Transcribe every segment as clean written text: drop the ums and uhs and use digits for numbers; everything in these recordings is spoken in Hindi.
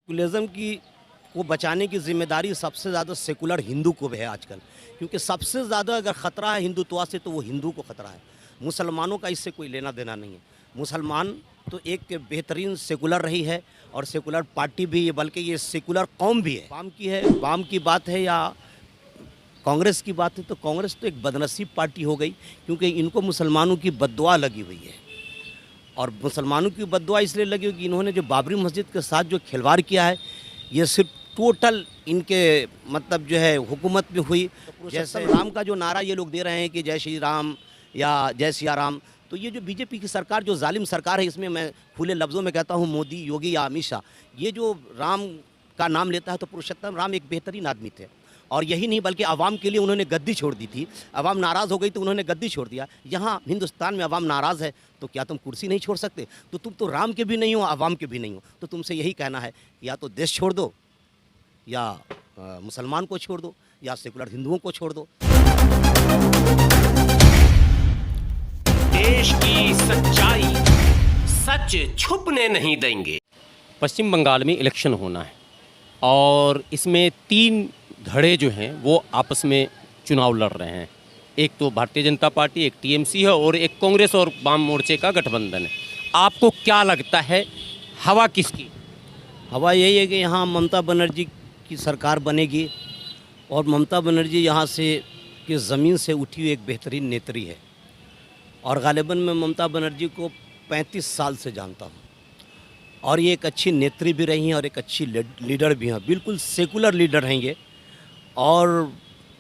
सेकुलरिज्म की को बचाने की जिम्मेदारी सबसे ज़्यादा सेकुलर हिंदू को है आजकल, क्योंकि सबसे ज़्यादा अगर ख़तरा है हिंदुत्व से तो वो हिंदू को ख़तरा है। मुसलमानों का इससे कोई लेना देना नहीं है। मुसलमान तो एक बेहतरीन सेकुलर रही है और सेकुलर पार्टी भी है, बल्कि ये सेकुलर कौम भी है। वाम की बात है या कांग्रेस की बात है, तो कांग्रेस तो एक बदनसीब पार्टी हो गई, क्योंकि इनको मुसलमानों की बद्दुआ लगी हुई है। और मुसलमानों की बद्दुआ इसलिए लगी कि इन्होंने जो बाबरी मस्जिद के साथ जो खिलवाड़ किया है, ये सिर्फ टोटल इनके मतलब जो है हुकूमत में हुई। जैसे राम का जो नारा ये लोग दे रहे हैं कि जय श्री राम या जय सिया राम, तो ये जो बीजेपी की सरकार जो जालिम सरकार है, इसमें मैं खुले लफ्ज़ों में कहता हूँ मोदी, योगी या अमित शाह, ये जो राम का नाम लेता है तो पुरुषोत्तम राम एक बेहतरीन आदमी थे। और यही नहीं बल्कि आवाम के लिए उन्होंने गद्दी छोड़ दी थी। आवाम नाराज़ हो गई तो उन्होंने गद्दी छोड़ दिया। यहाँ हिंदुस्तान में आवाम नाराज़ है तो क्या तुम कुर्सी नहीं छोड़ सकते? तो तुम तो राम के भी नहीं हो, आवाम के भी नहीं हो। तो तुमसे यही कहना है, या तो देश छोड़ दो, या मुसलमान को छोड़ दो, या सेकुलर हिंदुओं को छोड़ दो। देश की सच्चाई सच छुपने नहीं देंगे। पश्चिम बंगाल में इलेक्शन होना है और इसमें 3 धड़े जो हैं वो आपस में चुनाव लड़ रहे हैं। एक तो भारतीय जनता पार्टी, एक टीएमसी है और एक कांग्रेस और वाम मोर्चे का गठबंधन है। आपको क्या लगता है हवा किसकी? हवा यही है कि यहाँ ममता बनर्जी की सरकार बनेगी और ममता बनर्जी यहाँ से कि ज़मीन से उठी हुई एक बेहतरीन नेत्री है। और गालिबन मैं ममता बनर्जी को 35 साल से जानता हूँ और ये एक अच्छी नेत्री भी रही हैं और एक अच्छी लीडर भी हैं। बिल्कुल सेकुलर लीडर हैं ये, और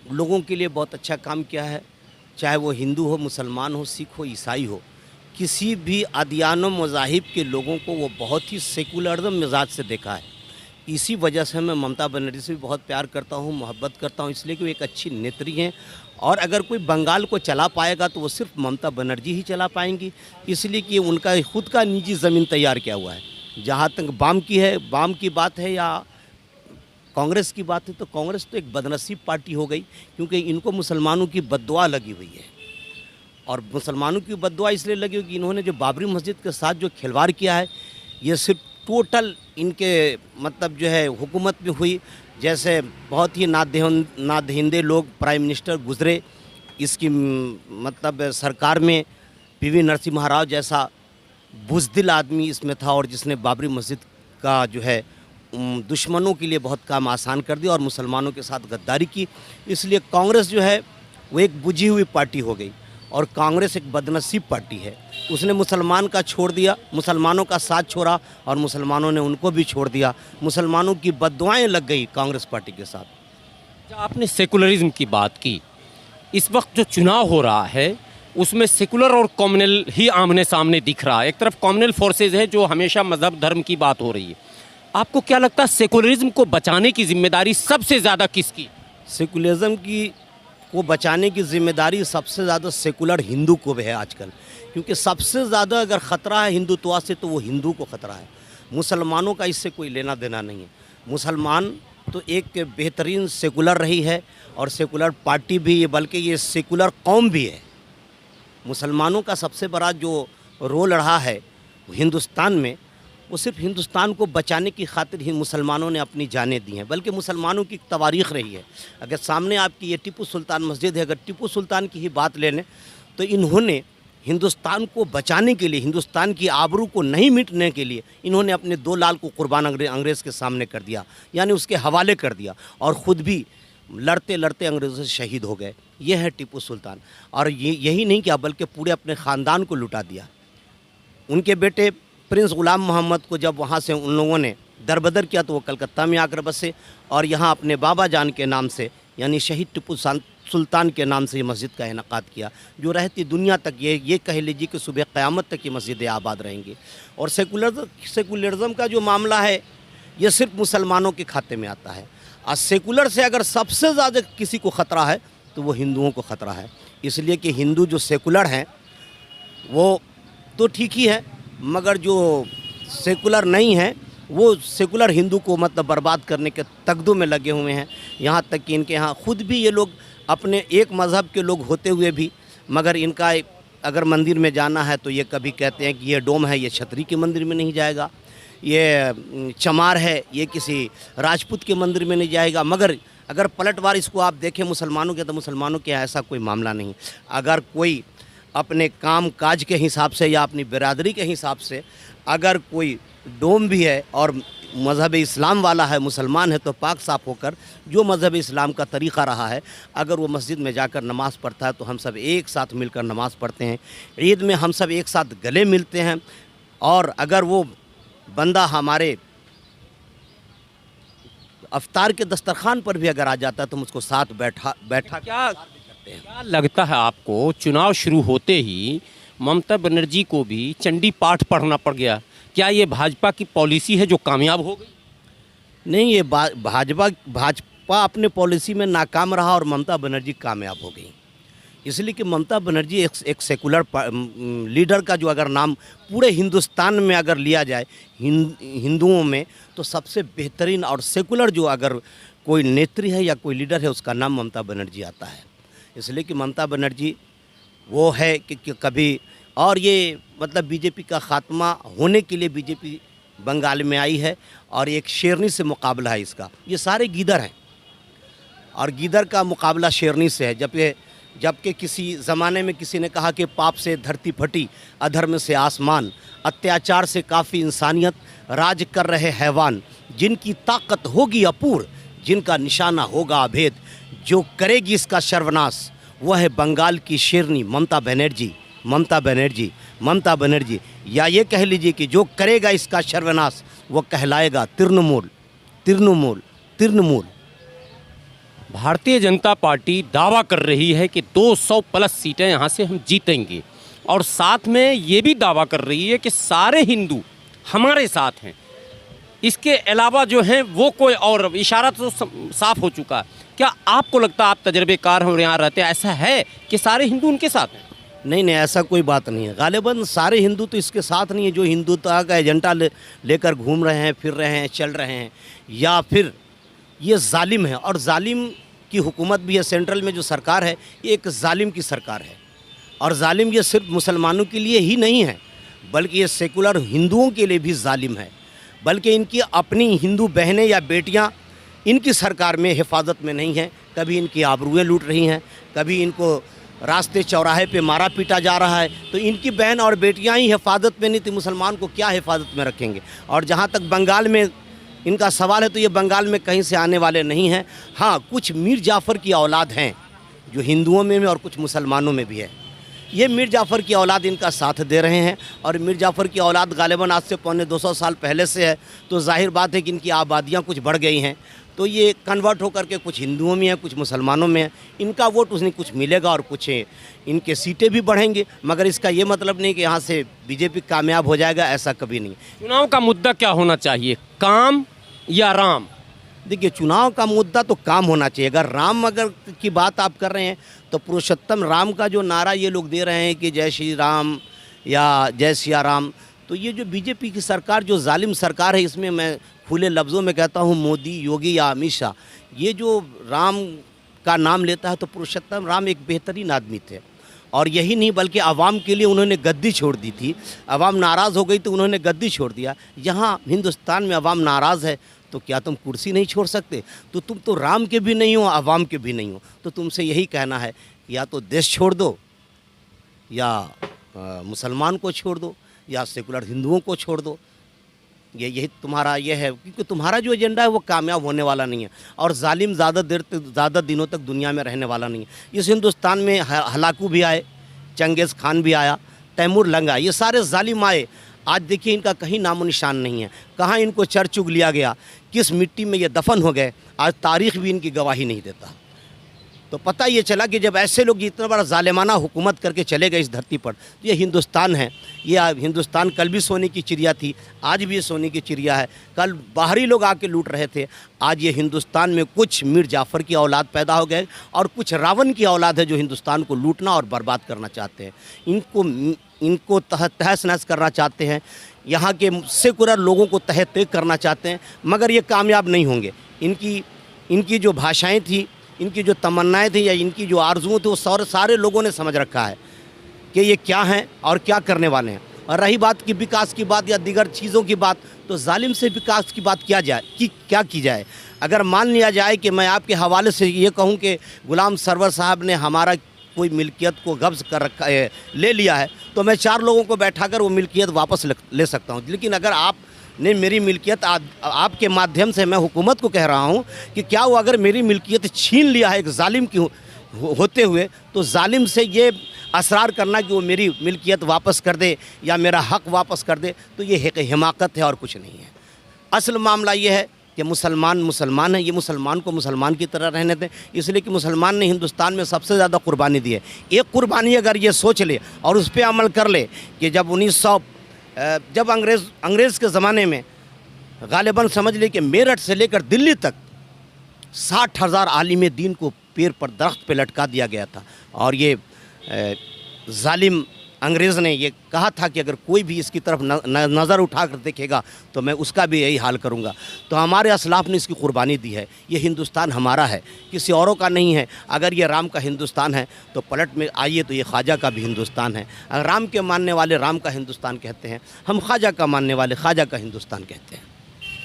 लोगों के लिए बहुत अच्छा काम किया है। चाहे वो हिंदू हो, मुसलमान हो, सिख हो, ईसाई हो, किसी भी अदियान व मज़ाहिब के लोगों को वो बहुत ही सेकुलरिज्म मिजाज से देखा है। इसी वजह से मैं ममता बनर्जी से भी बहुत प्यार करता हूँ, मोहब्बत करता हूँ, इसलिए कि वो एक अच्छी नेत्री हैं। और अगर कोई बंगाल को चला पाएगा तो वो सिर्फ ममता बनर्जी ही चला पाएंगी, इसलिए कि उनका खुद का निजी ज़मीन तैयार किया हुआ है। जहाँ तक वाम की बात है या कांग्रेस की बात है, तो कांग्रेस तो एक बदनसीब पार्टी हो गई, क्योंकि इनको मुसलमानों की बद्दुआ लगी हुई है। और मुसलमानों की बद्दुआ इसलिए लगी हुई कि इन्होंने जो बाबरी मस्जिद के साथ जो खिलवाड़ किया है, ये सिर्फ टोटल इनके मतलब जो है हुकूमत में हुई। जैसे बहुत ही नादहिंदे लोग प्राइम मिनिस्टर गुजरे इसकी मतलब सरकार में, पीवी नरसिम्हा राव जैसा बुज़दिल आदमी इसमें था, और जिसने बाबरी मस्जिद का जो है दुश्मनों के लिए बहुत काम आसान कर दिया और मुसलमानों के साथ गद्दारी की। इसलिए कांग्रेस जो है वो एक बुझी हुई पार्टी हो गई, और कांग्रेस एक बदनसीब पार्टी है। उसने मुसलमान का छोड़ दिया, मुसलमानों का साथ छोड़ा, और मुसलमानों ने उनको भी छोड़ दिया। मुसलमानों की बद्दुआएं लग गई कांग्रेस पार्टी के साथ। आपने सेकुलरिज्म की बात की, इस वक्त जो चुनाव हो रहा है उसमें सेकुलर और कॉम्युनल ही आमने सामने दिख रहा है। एक तरफ कॉम्युनल फोर्सेज है जो हमेशा मजहब धर्म की बात हो रही है। आपको क्या लगता है सेकुलरिज्म को बचाने की जिम्मेदारी सबसे ज़्यादा किसकी? सेकुलरिज्म को बचाने की जिम्मेदारी सबसे ज़्यादा सेकुलर हिंदू को है आजकल, क्योंकि सबसे ज़्यादा अगर ख़तरा है हिंदुत्व से तो वो हिंदू को ख़तरा है। मुसलमानों का इससे कोई लेना देना नहीं है। मुसलमान तो एक बेहतरीन सेकुलर रही है और सेकुलर पार्टी भी है, बल्कि ये सेकुलर कौम भी है। मुसलमानों का सबसे बड़ा जो रोल रहा है हिंदुस्तान में, वो सिर्फ हिंदुस्तान को बचाने की खातिर ही मुसलमानों ने अपनी जानें दी हैं, बल्कि मुसलमानों की तवारीख़ रही है। अगर सामने आपकी ये टीपू सुल्तान मस्जिद है, अगर टीपू सुल्तान की ही बात ले लें तो इन्होंने हिंदुस्तान को बचाने के लिए, हिंदुस्तान की आबरू को नहीं मिटने के लिए, इन्होंने अपने 2 लाल को कुर्बान अंग्रेज़ के सामने कर दिया, यानी उसके हवाले कर दिया, और ख़ुद भी लड़ते लड़ते अंग्रेज़ों से शहीद हो गए। ये है टीपू सुल्तान। और यही नहीं किया बल्कि पूरे अपने ख़ानदान को लुटा दिया। उनके बेटे प्रिंस गुलाम मोहम्मद को जब वहाँ से उन लोगों ने दरबदर किया तो वो कलकत्ता में आकर बसे, और यहाँ अपने बाबा जान के नाम से, यानी शहीद टीपू सुल्तान के नाम से ये मस्जिद का इनेकाद किया, जो रहती दुनिया तक ये कह लीजिए कि सुबह क़यामत तक ये मस्जिदें आबाद रहेंगी। और सेकुलरिज्म का जो मामला है ये सिर्फ मुसलमानों के खाते में आता है। और सेकुलर से अगर सबसे ज़्यादा किसी को ख़तरा है तो वो हिंदुओं को ख़तरा है, इसलिए कि हिंदू जो सेकुलर हैं वो तो ठीक ही है, मगर जो सेकुलर नहीं है वो सेकुलर हिंदू को मतलब बर्बाद करने के तकदों में लगे हुए हैं। यहाँ तक कि इनके यहाँ खुद भी ये लोग अपने एक मज़हब के लोग होते हुए भी, मगर इनका अगर मंदिर में जाना है तो ये कभी कहते हैं कि ये डोम है, ये छतरी के मंदिर में नहीं जाएगा। ये चमार है, ये किसी राजपूत के मंदिर में नहीं जाएगा। मगर अगर पलटवार इसको आप देखें मुसलमानों के, तो मुसलमानों के यहाँ ऐसा कोई मामला नहीं। अगर कोई अपने काम काज के हिसाब से या अपनी बिरादरी के हिसाब से अगर कोई डोम भी है और मज़हब इस्लाम वाला है, मुसलमान है, तो पाक साफ होकर जो मज़हब इस्लाम का तरीक़ा रहा है, अगर वो मस्जिद में जाकर नमाज़ पढ़ता है तो हम सब एक साथ मिलकर नमाज़ पढ़ते हैं। ईद में हम सब एक साथ गले मिलते हैं। और अगर वो बंदा हमारे अफ्तार के दस्तरखान पर भी अगर आ जाता है तो हम उसको साथ बैठा क्या लगता है आपको, चुनाव शुरू होते ही ममता बनर्जी को भी चंडी पाठ पढ़ना पड़ गया? क्या ये भाजपा की पॉलिसी है जो कामयाब हो गई? नहीं, ये भाजपा अपने पॉलिसी में नाकाम रहा और ममता बनर्जी कामयाब हो गई। इसलिए कि ममता बनर्जी एक सेकुलर लीडर का जो अगर नाम पूरे हिंदुस्तान में अगर लिया जाए हिंदुओं में, तो सबसे बेहतरीन और सेकुलर जो अगर कोई नेत्री है या कोई लीडर है, उसका नाम ममता बनर्जी आता है। इसलिए कि ममता बनर्जी वो है कि कभी, और ये मतलब बीजेपी का ख़ात्मा होने के लिए बीजेपी बंगाल में आई है और एक शेरनी से मुकाबला है इसका। ये सारे गीदड़ हैं और गीदड़ का मुकाबला शेरनी से है। जबकि किसी ज़माने में किसी ने कहा कि पाप से धरती फटी, अधर्म से आसमान, अत्याचार से काफ़ी इंसानियत, राज कर रहे हैवान, जिनकी ताकत होगी अपूर, जिनका निशाना होगा अभेद, जो करेगी इसका सर्वनाश, वह है बंगाल की शेरनी ममता बनर्जी। ममता बनर्जी, ममता बनर्जी, या ये कह लीजिए कि जो करेगा इसका सर्वनाश वो कहलाएगा तृणमूल, तृणमूल, तृणमूल। भारतीय जनता पार्टी दावा कर रही है कि 200 प्लस सीटें यहाँ से हम जीतेंगे, और साथ में ये भी दावा कर रही है कि सारे हिंदू हमारे साथ हैं। इसके अलावा जो हैं वो कोई और इशारा तो साफ हो चुका है। क्या आपको लगता है, आप तजर्बेकार हो, यहाँ रहते हैं, ऐसा है कि सारे हिंदू उनके साथ हैं? नहीं, ऐसा कोई बात नहीं है। गालिबन सारे हिंदू तो इसके साथ नहीं है। जो हिंदुत्व का एजेंडा लेकर घूम रहे हैं, फिर रहे हैं, चल रहे हैं, या फिर ये जालिम है। और जालिम की हुकूमत भी है। सेंट्रल में जो सरकार है ये एक जालिम की सरकार है। और जालिम ये सिर्फ मुसलमानों के लिए ही नहीं है, बल्कि ये सेकुलर हिंदुओं के लिए भी जालिम है। बल्कि इनकी अपनी हिंदू बहनें या बेटियां इनकी सरकार में हिफाजत में नहीं हैं। कभी इनकी आबरूएं लूट रही हैं, कभी इनको रास्ते चौराहे पे मारा पीटा जा रहा है। तो इनकी बहन और बेटियां ही हिफाजत में नहीं थी, मुसलमान को क्या हिफाजत में रखेंगे। और जहाँ तक बंगाल में इनका सवाल है, तो ये बंगाल में कहीं से आने वाले नहीं हैं। हाँ, कुछ मीर जाफ़र की औलाद हैं जो हिंदुओं में और कुछ मुसलमानों में भी है। ये मीर जाफ़र की औलाद इनका साथ दे रहे हैं। और मीर जाफ़र की औलाद गालिबन आज से पौने 200 साल पहले से है। तो जाहिर बात है कि इनकी आबादियाँ कुछ बढ़ गई हैं। तो ये कन्वर्ट होकर के कुछ हिंदुओं में है, कुछ मुसलमानों में है। इनका वोट उसने कुछ मिलेगा और कुछ इनके सीटें भी बढ़ेंगे। मगर इसका ये मतलब नहीं कि यहाँ से बीजेपी कामयाब हो जाएगा, ऐसा कभी नहीं। चुनाव का मुद्दा क्या होना चाहिए, काम या राम? देखिए, चुनाव का मुद्दा तो काम होना चाहिए। अगर राम की बात आप कर रहे हैं तो पुरुषोत्तम राम का जो नारा ये लोग दे रहे हैं कि जय श्री राम या जय सिया राम, तो ये जो बीजेपी की सरकार जो जालिम सरकार है, इसमें मैं खुले लफ्ज़ों में कहता हूँ मोदी, योगी या अमित शाह, ये जो राम का नाम लेता है तो पुरुषोत्तम राम एक बेहतरीन आदमी थे। और यही नहीं बल्कि आवाम के लिए उन्होंने गद्दी छोड़ दी थी। आवाम नाराज़ हो गई तो उन्होंने गद्दी छोड़ दिया। यहाँ हिंदुस्तान में आवाम नाराज़ है तो क्या तुम कुर्सी नहीं छोड़ सकते? तो तुम तो राम के भी नहीं हो, आवाम के भी नहीं हो। तो तुमसे यही कहना है, या तो देश छोड़ दो, या मुसलमान को छोड़ दो, या सेकुलर हिंदुओं को छोड़ दो। यही तुम्हारा ये है, क्योंकि तुम्हारा जो एजेंडा है वो कामयाब होने वाला नहीं है। और जालिम ज़्यादा दिनों तक दुनिया में रहने वाला नहीं है। इस हिंदुस्तान में हलाकू भी आए, चंगेज़ खान भी आया, तैमूर लंग आए, ये सारे जालिम आए। आज देखिए इनका कहीं नामो निशान नहीं है। कहाँ इनको चर चुग लिया गया, किस मिट्टी में ये दफन हो गए, आज तारीख़ भी इनकी गवाही नहीं देता। तो पता ये चला कि जब ऐसे लोग इतना बड़ा जालिमाना हुकूमत करके चले गए इस धरती पर, तो ये हिंदुस्तान है। ये हिंदुस्तान कल भी सोने की चिड़िया थी, आज भी ये सोने की चिड़िया है। कल बाहरी लोग आके लूट रहे थे, आज ये हिंदुस्तान में कुछ मीर जाफ़र की औलाद पैदा हो गए और कुछ रावण की औलाद है जो हिंदुस्तान को लूटना और बर्बाद करना चाहते हैं। इनको तहस नहस करना चाहते हैं, यहाँ के सेकुलर लोगों को तह तह करना चाहते हैं, मगर ये कामयाब नहीं होंगे। इनकी जो भाषाएँ थी, इनकी जो तमन्नाएं थी या इनकी जो आरजुएं थी, वो सारे लोगों ने समझ रखा है कि ये क्या हैं और क्या करने वाले हैं। और रही बात कि विकास की बात या दीगर चीज़ों की बात, तो जालिम से विकास की बात किया जाए कि क्या की जाए। अगर मान लिया जाए कि मैं आपके हवाले से ये कहूँ कि गुलाम सरवर साहब ने हमारा कोई मिल्कियत को कब्ज़ कर रखा है, ले लिया है, तो मैं 4 लोगों को बैठाकर वो मिल्कियत वापस ले सकता हूँ। लेकिन अगर आपने मेरी मिल्कियत आपके माध्यम से मैं हुकूमत को कह रहा हूँ कि क्या वो अगर मेरी मिल्कियत छीन लिया है एक जालिम की होते हुए, तो जालिम से ये असरार करना कि वो मेरी मिल्कियत वापस कर दे या मेरा हक़ वापस कर दे, तो ये एक हिमाकत है और कुछ नहीं है। असल मामला ये है कि मुसलमान है, ये मुसलमान को मुसलमान की तरह रहने दें, इसलिए कि मुसलमान ने हिंदुस्तान में सबसे ज़्यादा कुर्बानी दी है। एक कुर्बानी अगर ये सोच ले और उस पर अमल कर ले कि जब अंग्रेज़ के ज़माने में गालिबन समझ ले कि मेरठ से लेकर दिल्ली तक 60,000 आलिम दीन को पेड़ पर दरख्त पे लटका दिया गया था, और ये जालिम अंग्रेज़ ने ये कहा था कि अगर कोई भी इसकी तरफ नज़र उठाकर देखेगा तो मैं उसका भी यही हाल करूंगा। तो हमारे असलाफ ने इसकी कुर्बानी दी है। ये हिंदुस्तान हमारा है, किसी औरों का नहीं है। अगर ये राम का हिंदुस्तान है तो पलट में आइए तो ये ख्वाजा का भी हिंदुस्तान है। अगर राम के मानने वाले राम का हिंदुस्तान कहते हैं, हम ख्वाजा का मानने वाले ख्वाजा का हिंदुस्तान कहते हैं।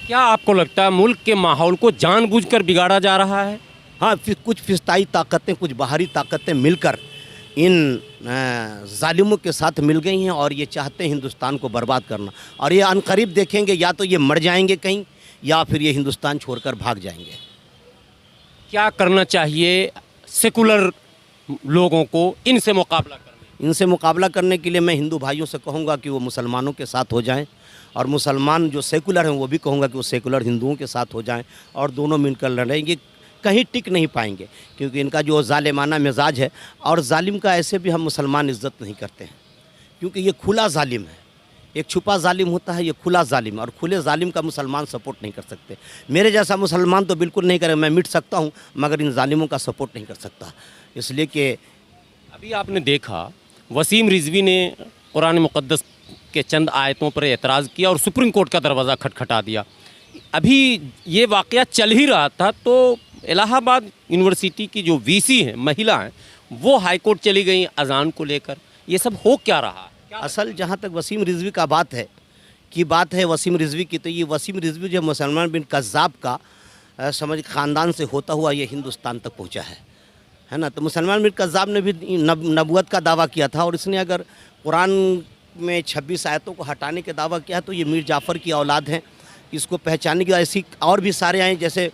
क्या आपको लगता है मुल्क के माहौल को जानबूझकर बिगाड़ा जा रहा है? हाँ, फिर कुछ फिस्ताई ताकतें, कुछ बाहरी ताकतें मिलकर इन जालिमों के साथ मिल गई हैं और ये चाहते हैं हिंदुस्तान को बर्बाद करना। और ये अनकरीब देखेंगे या तो ये मर जाएंगे कहीं या फिर ये हिंदुस्तान छोड़कर भाग जाएंगे। क्या करना चाहिए सेकुलर लोगों को इनसे मुकाबला करने? इनसे मुकाबला करने के लिए मैं हिंदू भाइयों से कहूँगा कि वो मुसलमानों के साथ हो जाएं, और मुसलमान जो सेकुलर हैं वो भी कहूँगा कि वो सेकुलर हिंदुओं के साथ हो जाएं, और दोनों मिलकर लड़ेंगे। कहीं टिक नहीं पाएंगे क्योंकि इनका जो जालिमाना मिजाज है, और जालिम का ऐसे भी हम मुसलमान इज़्ज़त नहीं करते हैं क्योंकि ये खुला जालिम है। एक छुपा जालिम होता है, ये खुला जालिम, और खुले जालिम का मुसलमान सपोर्ट नहीं कर सकते। मेरे जैसा मुसलमान तो बिल्कुल नहीं करे, मैं मिट सकता हूँ मगर इन जालिमों का सपोर्ट नहीं कर सकता। इसलिए कि अभी आपने देखा वसीम रिजवी ने कुरान मुक़द्दस के चंद आयतों पर एतराज़ किया और सुप्रीम कोर्ट का दरवाज़ा खटखटा दिया। अभी ये वाक़या चल ही रहा था तो इलाहाबाद यूनिवर्सिटी की जो वीसी हैं, महिला हैं, वो हाई कोर्ट चली गई अजान को लेकर। ये सब हो क्या रहा है? असल जहाँ तक वसीम रिजवी का बात है वसीम रिजवी की, तो ये वसीम रिजवी जो मुसलमान बिन कज़्ज़ाब का समझ ख़ानदान से होता हुआ ये हिंदुस्तान तक पहुँचा है ना। तो मुसलमान बिन कज़्ज़ाब ने भी नबूवत का दावा किया था, और इसने अगर कुरान में 26 आयतों को हटाने का दावा किया है तो ये मीर जाफ़र की औलाद हैं। इसको पहचानने की ऐसी और भी सारे आए, जैसे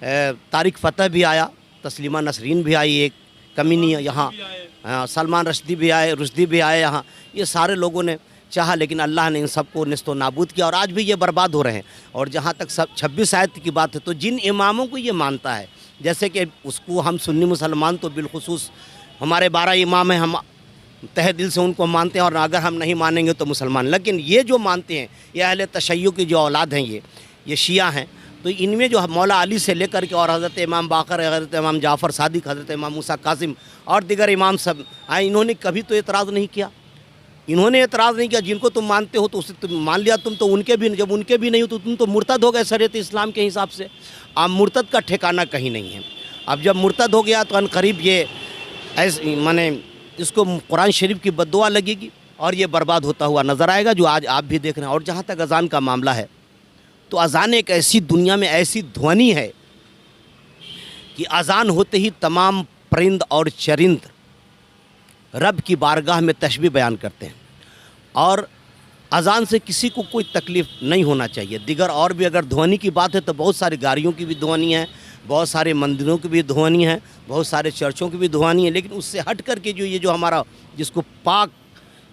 तारिक फ़तेह भी आया, तस्लीमा नसरीन भी आई, एक कमीनी यहाँ, सलमान रुश्दी भी आए यहाँ। ये सारे लोगों ने चाहा, लेकिन अल्लाह ने इन सबको निस्तो नाबूद किया और आज भी ये बर्बाद हो रहे हैं। और जहाँ तक 26 आयत की बात है, तो जिन इमामों को ये मानता है, जैसे कि उसको हम सुन्नी मुसलमान तो बिलखुसूस हमारे 12 इमाम हैं, हम तहे दिल से उनको मानते हैं, और अगर हम नहीं मानेंगे तो मुसलमान। लेकिन ये जो मानते हैं, ये अहले तशय्युअ की जो औलाद हैं, ये शिया हैं, तो इनमें जो मौला अली से लेकर के और हज़रत इमाम बाकर, हज़रत इमाम जाफ़र सादिक, हज़रत इमाम मूसा कासिम और दिगर इमाम सब आए, इन्होंने कभी तो एतराज़ नहीं किया। इन्होंने एतराज़ नहीं किया। जिनको तुम मानते हो तो उसे तुम मान लिया, तुम तो उनके भी, जब उनके भी नहीं हो तो तुम तो मुर्तद हो गए शरीयत इस्लाम के हिसाब से। अब मुर्तद का ठिकाना कहीं नहीं है। अब जब मुर्तद हो गया तो अनकरीब ये ऐसे माने इसको कुरान शरीफ की बद्दुआ लगेगी और ये बर्बाद होता हुआ नज़र आएगा, जो आज आप भी देख रहे हैं। और जहाँ तक अज़ान का मामला है, तो अज़ान एक ऐसी दुनिया में ऐसी ध्वनि है कि अज़ान होते ही तमाम परिंद और चरिंद रब की बारगाह में तशबीह बयान करते हैं, और अज़ान से किसी को कोई तकलीफ़ नहीं होना चाहिए। दिगर और भी अगर ध्वनि की बात है तो बहुत सारी गाड़ियों की भी ध्वनि है, बहुत सारे मंदिरों की भी ध्वनि है, बहुत सारे चर्चों की भी ध्वनि है, लेकिन उससे हट कर के जो ये जो हमारा जिसको पाक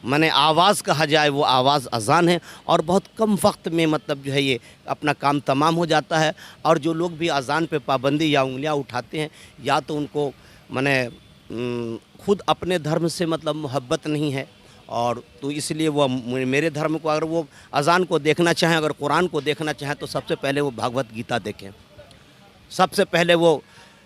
माने आवाज़ कहा जाए, वो आवाज़ अज़ान है। और बहुत कम वक्त में मतलब जो है ये अपना काम तमाम हो जाता है। और जो लोग भी अज़ान पे पाबंदी या उंगलियां उठाते हैं, या तो उनको माने खुद अपने धर्म से मतलब मोहब्बत नहीं है, और तो इसलिए वो मेरे धर्म को अगर वो अज़ान को देखना चाहें, अगर कुरान को देखना चाहें, तो सबसे पहले वो भागवत गीता देखें, सबसे पहले वो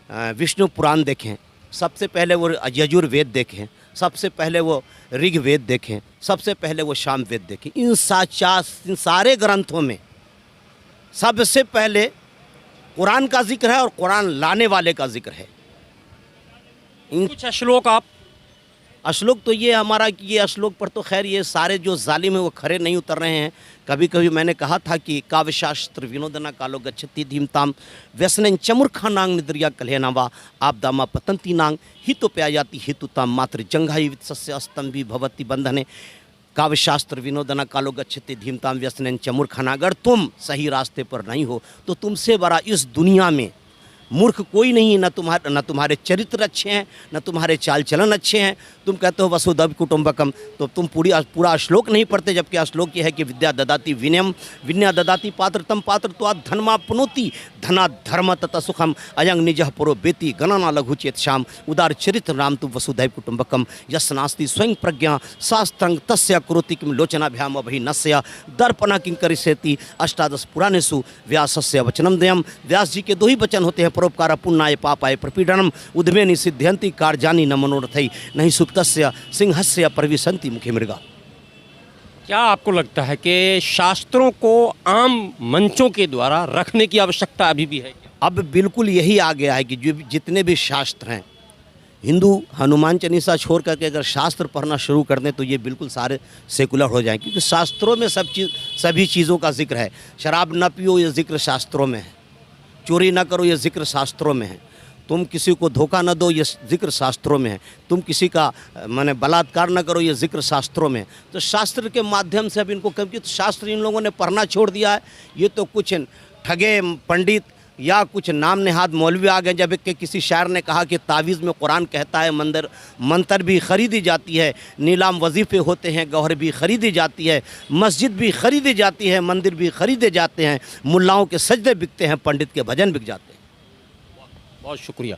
विष्णु पुराण देखें, सबसे पहले वो यजुर्वेद देखें, सबसे पहले वो ऋग्वेद देखें, सबसे पहले वो सामवेद देखें। इन सारे ग्रंथों में सबसे पहले कुरान का जिक्र है और कुरान लाने वाले का जिक्र है। कुछ श्लोक आप श्लोक तो ये हमारा कि ये श्लोक पर तो खैर ये सारे जो जालिम हैं वो खरे नहीं उतर रहे हैं। कभी कभी मैंने कहा था कि काव्यशास्त्र विनोदना कालो गच्छति धीमताम व्यसनं चमुर्खानांग निद्रिया कलहनावा आपदामा पतंती नांग हितोप्यायाति हेतुताम मात्र जंघाई वित्सस्य अस्तंभी भवति बंधने। काव्यशास्त्र विनोदना कालो गच्छति धीमताम व्यसनं चमुर्खाना। अगर तुम सही रास्ते पर नहीं हो तो तुमसे बड़ा इस दुनिया में मूर्ख कोई नहीं। न तुम्हारे चरित्र अच्छे हैं, न तुम्हारे चाल चलन अच्छे हैं। तुम कहते हो वसुधैव कुटुंबकम, तो तुम पूरा श्लोक नहीं पढ़ते, जबकि श्लोक ये है कि विद्या ददाति विनयम विन्या ददाति पात्रतम पात्रत्वात् धनमाप्नोति धना धर्म तथा सुखम अयंग निजः परो बेति गणना लघु चेत श्याम उदार चरित्र राम तु वसुधैव कुटुंबकम यस नास्ति स्वयं प्रज्ञा शास्त्रं तस्य कुरुति किम लोचनाभ्याम अभि नस्य दर्पणा किं करिष्यति अष्टादश पुराणेषु व्यासस्य वचनम दयम। व्यास जी के दो ही वचन होते हैं, परोपकार पुण्याय पापाय प्रपीडनम उद्मे निसिद्ध्यन्ति कार्यानि न मनोरथै नहीं सुप्तस्य सिंहस्य प्रविशन्ति मुखे मृगा। क्या आपको लगता है कि शास्त्रों को आम मंचों के द्वारा रखने की आवश्यकता अभी भी है क्या? अब बिल्कुल यही आ गया है कि जो जितने भी शास्त्र हैं, हिंदू हनुमान चालीसा छोड़ करके अगर शास्त्र पढ़ना शुरू कर दें तो ये बिल्कुल सारे सेकुलर हो जाएं, क्योंकि शास्त्रों में सभी चीज़ों का जिक्र है। शराब न पियो ये जिक्र शास्त्रों में है, चोरी न करो ये जिक्र शास्त्रों में है, तुम किसी को धोखा न दो ये जिक्र शास्त्रों में है, तुम किसी का माने बलात्कार न करो ये जिक्र शास्त्रों में है। तो शास्त्र के माध्यम से अब इनको क्योंकि शास्त्र इन लोगों ने पढ़ना छोड़ दिया है। ये तो कुछ ठगे पंडित या कुछ नाम नेहाद मौलवी आ गए। जब कि किसी शायर ने कहा कि तावीज़ में कुरान कहता है मंतर भी ख़रीदी जाती है, नीलाम वजीफ़े होते हैं, गौहर भी ख़रीदी जाती है, मस्जिद भी ख़रीदी जाती है, मंदिर भी ख़रीदे जाते हैं, मुल्लाओं के सजदे बिकते हैं, पंडित के भजन बिक जाते हैं। बहुत शुक्रिया।